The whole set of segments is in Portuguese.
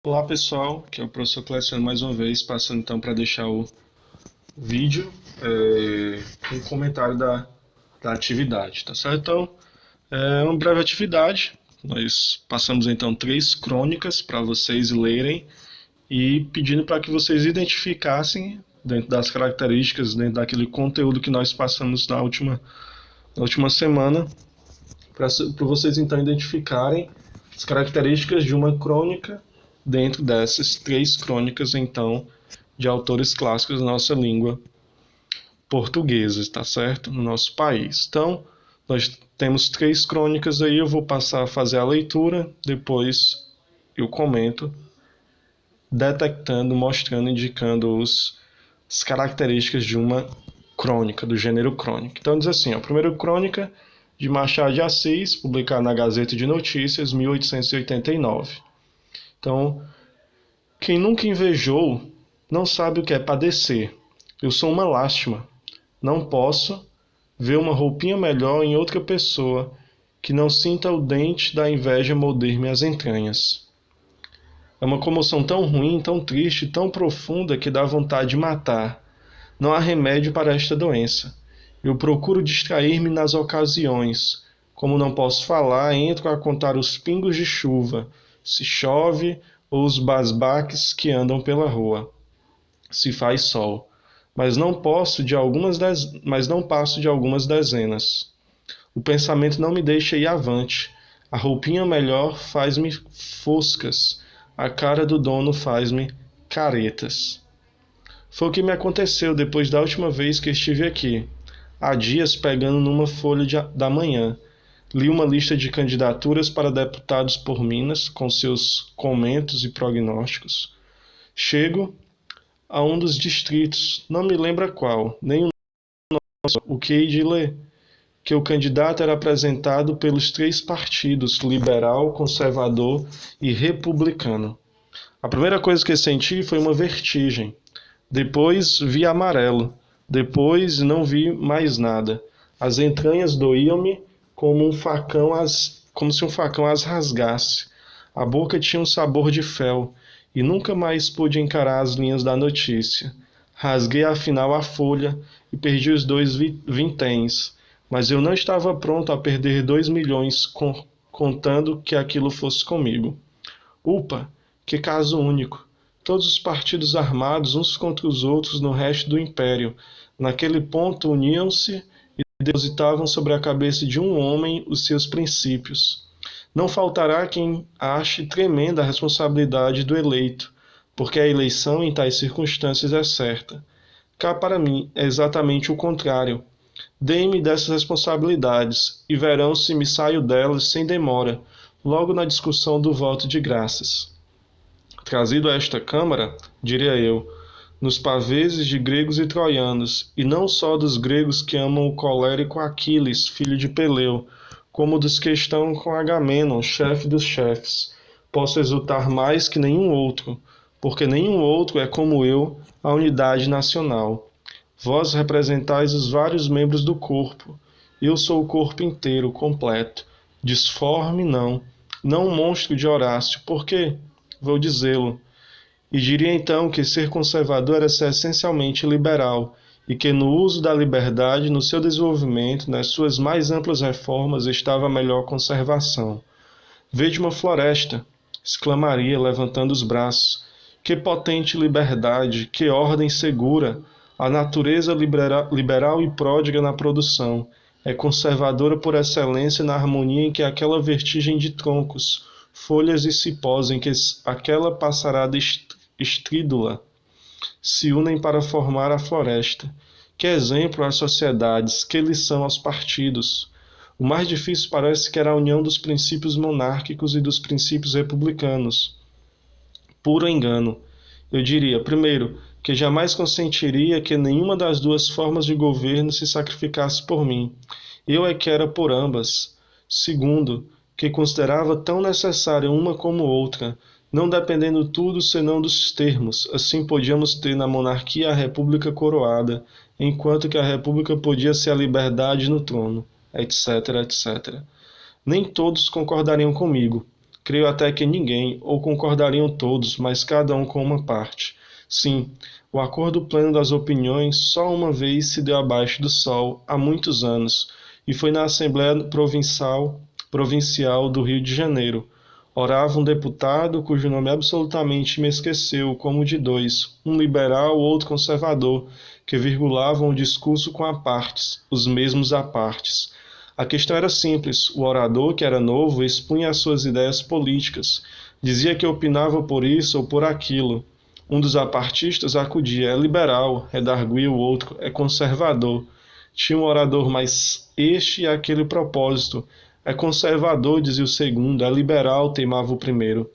Olá pessoal, aqui é o professor Cleciano mais uma vez, passando então para deixar o vídeo com um comentário da atividade, tá certo? Então, é uma breve atividade, nós passamos então 3 crônicas para vocês lerem e pedindo para que vocês identificassem, dentro das características, dentro daquele conteúdo que nós passamos na última semana, para vocês então identificarem as características de uma crônica dentro dessas 3 crônicas então de autores clássicos da nossa língua portuguesa, tá certo? No nosso país. Então, nós temos 3 crônicas aí, eu vou passar a fazer a leitura, depois eu comento, detectando, mostrando, indicando as características de uma crônica, do gênero crônica. Então diz assim, a primeira crônica de Machado de Assis, publicada na Gazeta de Notícias, 1889. Então, quem nunca invejou não sabe o que é padecer. Eu sou uma lástima. Não posso ver uma roupinha melhor em outra pessoa que não sinta o dente da inveja morder minhas entranhas. É uma comoção tão ruim, tão triste, tão profunda que dá vontade de matar. Não há remédio para esta doença. Eu procuro distrair-me nas ocasiões. Como não posso falar, entro a contar os pingos de chuva, se chove, ou os basbaques que andam pela rua, se faz sol. Mas não passo de algumas dezenas. O pensamento não me deixa ir avante. A roupinha melhor faz-me foscas. A cara do dono faz-me caretas. Foi o que me aconteceu depois da última vez que estive aqui. Há dias pegando numa da manhã. Li uma lista de candidaturas para deputados por Minas, com seus comentos e prognósticos. Chego a um dos distritos, não me lembra qual, nem o que hei de ler, que o candidato era apresentado pelos 3 partidos, liberal, conservador e republicano. A primeira coisa que senti foi uma vertigem. Depois vi amarelo. Depois não vi mais nada. As entranhas doíam-me como se um facão as rasgasse. A boca tinha um sabor de fel, e nunca mais pude encarar as linhas da notícia. Rasguei afinal a folha e perdi os 2 vinténs, mas eu não estava pronto a perder 2 milhões contando que aquilo fosse comigo. Upa, que caso único! Todos os partidos armados uns contra os outros no resto do império, naquele ponto uniam-se e depositavam sobre a cabeça de um homem os seus princípios. Não faltará quem ache tremenda a responsabilidade do eleito, porque a eleição em tais circunstâncias é certa. Cá para mim é exatamente o contrário. Deem-me dessas responsabilidades e verão se me saio delas sem demora, logo na discussão do voto de graças. Trazido a esta Câmara, diria eu, nos paveses de gregos e troianos, e não só dos gregos que amam o colérico Aquiles, filho de Peleu, como dos que estão com Agamenon, chefe dos chefes. Posso exultar mais que nenhum outro, porque nenhum outro é como eu, a unidade nacional. Vós representais os vários membros do corpo. Eu sou o corpo inteiro, completo. Disforme, não. Não um monstro de Horácio. Por quê? Vou dizê-lo. E diria então que ser conservador era ser essencialmente liberal, e que no uso da liberdade, no seu desenvolvimento, nas suas mais amplas reformas, estava a melhor conservação. Vede uma floresta, exclamaria, levantando os braços. Que potente liberdade, que ordem segura! A natureza liberal e pródiga na produção. É conservadora por excelência na harmonia em que aquela vertigem de troncos, folhas e cipós em que aquela passarada estrídula se unem para formar a floresta. Que exemplo às sociedades, que lição aos partidos! O mais difícil parece que era a união dos princípios monárquicos e dos princípios republicanos. Puro engano. Eu diria, primeiro, que jamais consentiria que nenhuma das duas formas de governo se sacrificasse por mim. Eu é que era por ambas. Segundo, que considerava tão necessária uma como outra, não dependendo tudo senão dos termos. Assim podíamos ter na monarquia a república coroada, enquanto que a república podia ser a liberdade no trono, etc, etc. Nem todos concordariam comigo. Creio até que ninguém, ou concordariam todos, mas cada um com uma parte. Sim, o acordo pleno das opiniões só uma vez se deu abaixo do sol, há muitos anos, e foi na Assembleia Provincial do Rio de Janeiro. Orava um deputado cujo nome absolutamente me esqueceu, como de dois, um liberal, outro conservador, que virgulavam o discurso com apartes, os mesmos apartes. A questão era simples. O orador, que era novo, expunha as suas ideias políticas. Dizia que opinava por isso ou por aquilo. Um dos apartistas acudia: é liberal, redarguia o outro, é conservador. Tinha um orador mais este e aquele propósito. É conservador, dizia o segundo, é liberal, teimava o primeiro.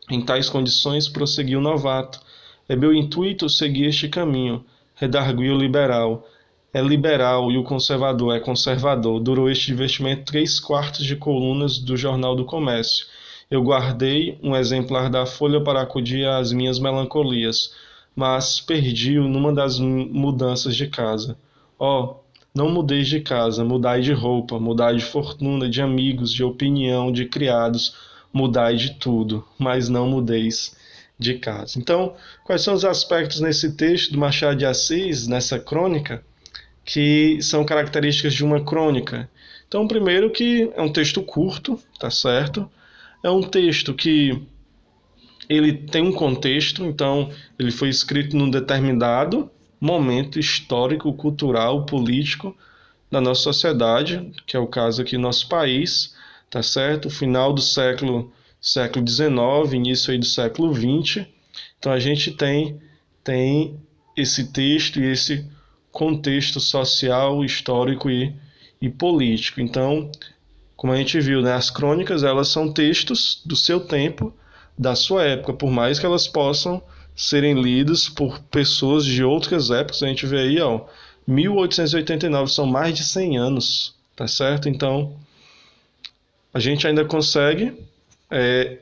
Em tais condições, prosseguiu o novato. É meu intuito seguir este caminho, redarguiu o liberal. É liberal e o conservador é conservador. Durou este divertimento 3/4 de colunas do Jornal do Comércio. Eu guardei um exemplar da Folha para acudir às minhas melancolias, mas perdi-o numa das mudanças de casa. Oh, não mudeis de casa, mudai de roupa, mudai de fortuna, de amigos, de opinião, de criados, mudai de tudo, mas não mudeis de casa. Então, quais são os aspectos nesse texto do Machado de Assis, nessa crônica, que são características de uma crônica? Então, primeiro que é um texto curto, tá certo? É um texto que ele tem um contexto, então ele foi escrito num determinado momento histórico, cultural, político da nossa sociedade, que é o caso aqui do nosso país, tá certo? Final do século XIX, início aí do século XX. Então a gente tem esse texto e esse contexto social, histórico e político. Então, como a gente viu, né, as crônicas, elas são textos do seu tempo, da sua época, por mais que elas possam serem lidas por pessoas de outras épocas. A gente vê aí, ó, 1889, são mais de 100 anos, tá certo? Então, a gente ainda consegue,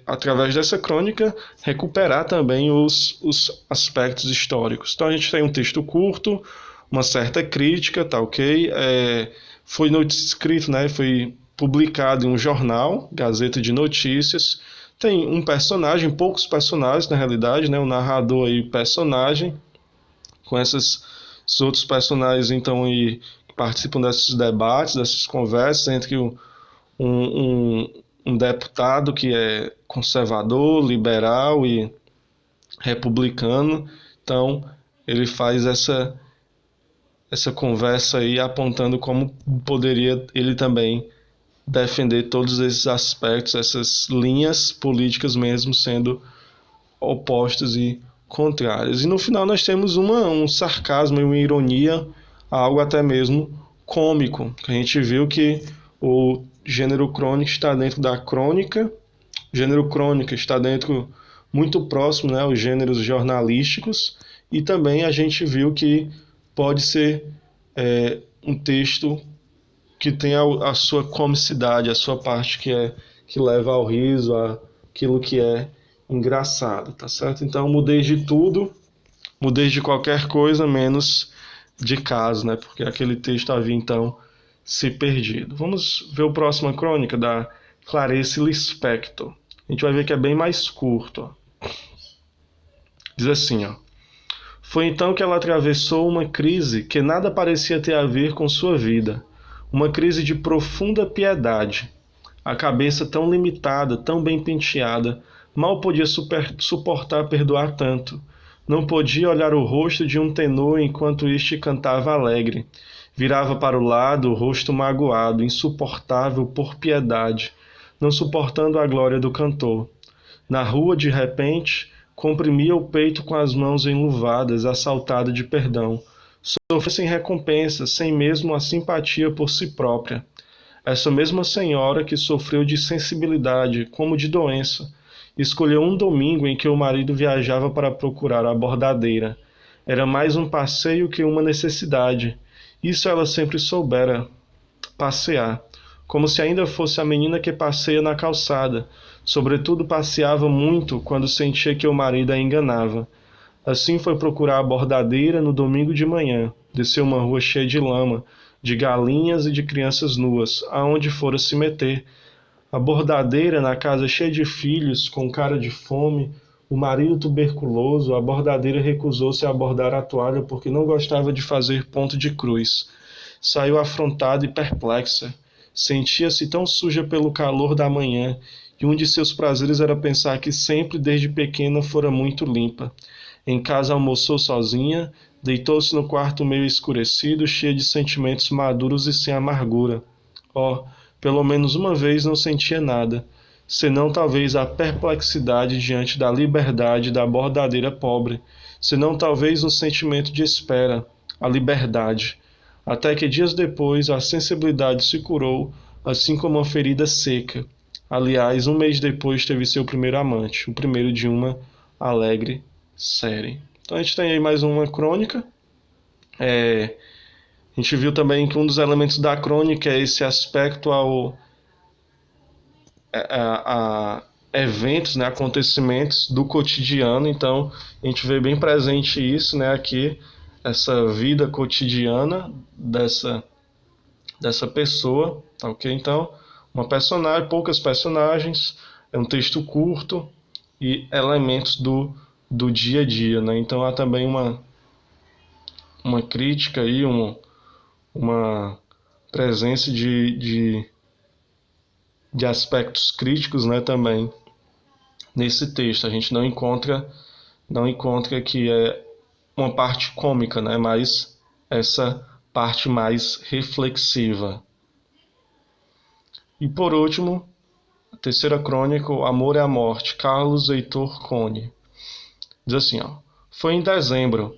através dessa crônica, recuperar também os aspectos históricos. Então, a gente tem um texto curto, uma certa crítica, tá ok? Foi escrito, né, foi publicado em um jornal, Gazeta de Notícias. Tem um personagem, poucos personagens na realidade, né, um narrador aí, personagem, com esses outros personagens então aí, que participam desses debates, dessas conversas entre um deputado que é conservador, liberal e republicano. Então ele faz essa conversa aí apontando como poderia ele também defender todos esses aspectos, essas linhas políticas mesmo sendo opostas e contrárias. E no final nós temos um sarcasmo e uma ironia, algo até mesmo cômico, que a gente viu que o gênero crônica está dentro da crônica, o gênero crônica está dentro, muito próximo, né, aos gêneros jornalísticos, e também a gente viu que pode ser um texto que tem a sua comicidade, a sua parte que leva ao riso, aquilo que é engraçado, tá certo? Então, mudei de tudo, mudei de qualquer coisa, menos de casa, né? Porque aquele texto havia, então, se perdido. Vamos ver a próxima crônica da Clarice Lispector. A gente vai ver que é bem mais curto, ó. Diz assim, ó. Foi então que ela atravessou uma crise que nada parecia ter a ver com sua vida. Uma crise de profunda piedade. A cabeça tão limitada, tão bem penteada, mal podia suportar perdoar tanto. Não podia olhar o rosto de um tenor enquanto este cantava alegre. Virava para o lado o rosto magoado, insuportável por piedade, não suportando a glória do cantor. Na rua, de repente, comprimia o peito com as mãos enluvadas, assaltada de perdão. Sofreu sem recompensa, sem mesmo a simpatia por si própria. Essa mesma senhora que sofreu de sensibilidade, como de doença, escolheu um domingo em que o marido viajava para procurar a bordadeira. Era mais um passeio que uma necessidade. Isso ela sempre soubera, passear, como se ainda fosse a menina que passeia na calçada. Sobretudo passeava muito quando sentia que o marido a enganava. Assim foi procurar a bordadeira no domingo de manhã. Desceu uma rua cheia de lama, de galinhas e de crianças nuas, aonde fora se meter. A bordadeira na casa cheia de filhos, com cara de fome, o marido tuberculoso, a bordadeira recusou-se a bordar a toalha porque não gostava de fazer ponto de cruz. Saiu afrontada e perplexa. Sentia-se tão suja pelo calor da manhã, e um de seus prazeres era pensar que sempre, desde pequena, fora muito limpa. Em casa almoçou sozinha, deitou-se no quarto meio escurecido, cheia de sentimentos maduros e sem amargura. Oh, pelo menos uma vez não sentia nada, senão talvez a perplexidade diante da liberdade da bordadeira pobre, senão talvez um sentimento de espera, a liberdade. Até que dias depois a sensibilidade se curou, assim como uma ferida seca. Aliás, um mês depois teve seu primeiro amante, o primeiro de uma alegre série. Então a gente tem aí mais uma crônica. A gente viu também que um dos elementos da crônica é esse aspecto a eventos, né, acontecimentos do cotidiano. Então a gente vê bem presente isso, né, aqui, essa vida cotidiana dessa pessoa, tá ok? Então, uma personagem, poucas personagens, é um texto curto e elementos do dia a dia, né? Então há também uma crítica aí, uma presença de aspectos críticos, né, também nesse texto. A gente não encontra que é uma parte cômica, né, mas essa parte mais reflexiva. E por último, a terceira crônica, O Amor e a Morte, Carlos Heitor Cone. Diz assim, ó: foi em dezembro,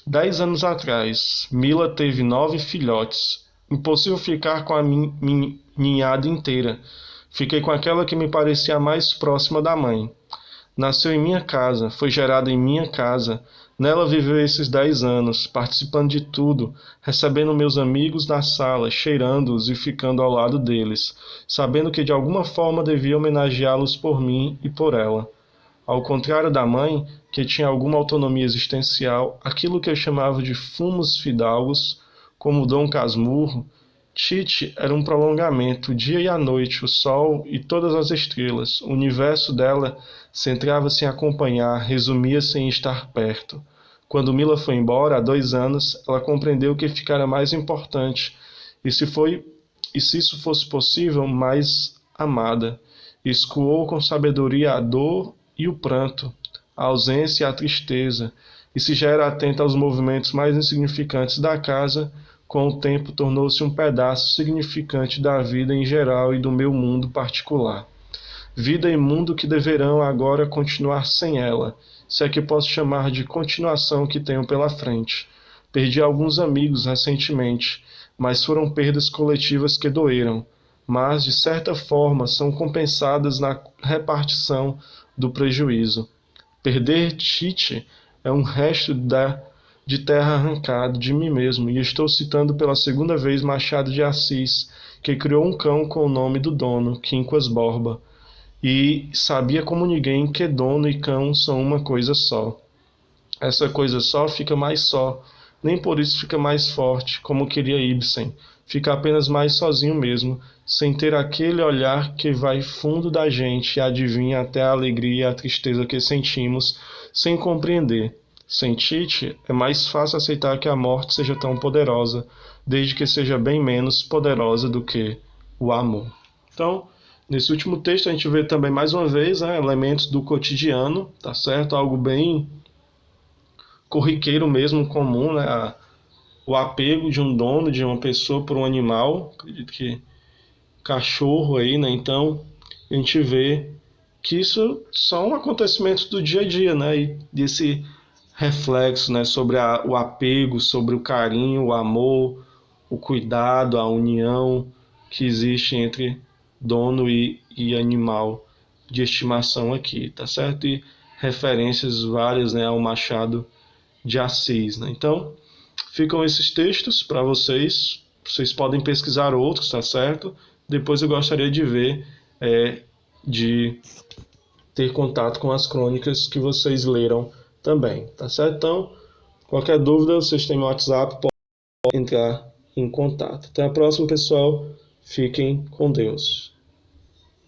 10 anos atrás, Mila teve 9 filhotes. Impossível ficar com a ninhada inteira. Fiquei com aquela que me parecia mais próxima da mãe. Nasceu em minha casa, foi gerada em minha casa. Nela viveu esses 10 anos, participando de tudo, recebendo meus amigos na sala, cheirando-os e ficando ao lado deles, sabendo que de alguma forma devia homenageá-los por mim e por ela. Ao contrário da mãe, que tinha alguma autonomia existencial, aquilo que eu chamava de fumos fidalgos, como Dom Casmurro, Tite era um prolongamento, o dia e a noite, o sol e todas as estrelas. O universo dela centrava-se em acompanhar, resumia-se em estar perto. Quando Mila foi embora, há 2 anos, ela compreendeu que ficara mais importante, e se isso fosse possível, mais amada. Escoou com sabedoria a dor e o pranto, a ausência e a tristeza, e se já era atenta aos movimentos mais insignificantes da casa, com o tempo tornou-se um pedaço significante da vida em geral e do meu mundo particular. Vida e mundo que deverão agora continuar sem ela, se é que posso chamar de continuação que tenho pela frente. Perdi alguns amigos recentemente, mas foram perdas coletivas que doeram, mas de certa forma são compensadas na repartição do prejuízo. Perder Tite é um resto de terra arrancado de mim mesmo, e estou citando pela segunda vez Machado de Assis, que criou um cão com o nome do dono, Quincas Borba, e sabia como ninguém que dono e cão são uma coisa só. Essa coisa só, nem por isso fica mais forte, como queria Ibsen, fica apenas mais sozinho mesmo, sem ter aquele olhar que vai fundo da gente e adivinha até a alegria e a tristeza que sentimos, sem compreender. Sem Tite, é mais fácil aceitar que a morte seja tão poderosa, desde que seja bem menos poderosa do que o amor. Então, nesse último texto a gente vê também mais uma vez, né, elementos do cotidiano, tá certo? Algo bem corriqueiro mesmo, comum, né? O apego de um dono, de uma pessoa por um animal, acredito que cachorro aí, né? Então a gente vê que isso são acontecimentos do dia a dia, né? E desse reflexo, né, sobre o apego, sobre o carinho, o amor, o cuidado, a união que existe entre dono e animal de estimação aqui, tá certo? E referências várias, né, ao Machado de Assis, né? Então, ficam esses textos para vocês. Vocês podem pesquisar outros, tá certo? Depois eu gostaria de ver, de ter contato com as crônicas que vocês leram também, tá certo? Então, qualquer dúvida, vocês têm meu WhatsApp, podem entrar em contato. Até a próxima, pessoal. Fiquem com Deus.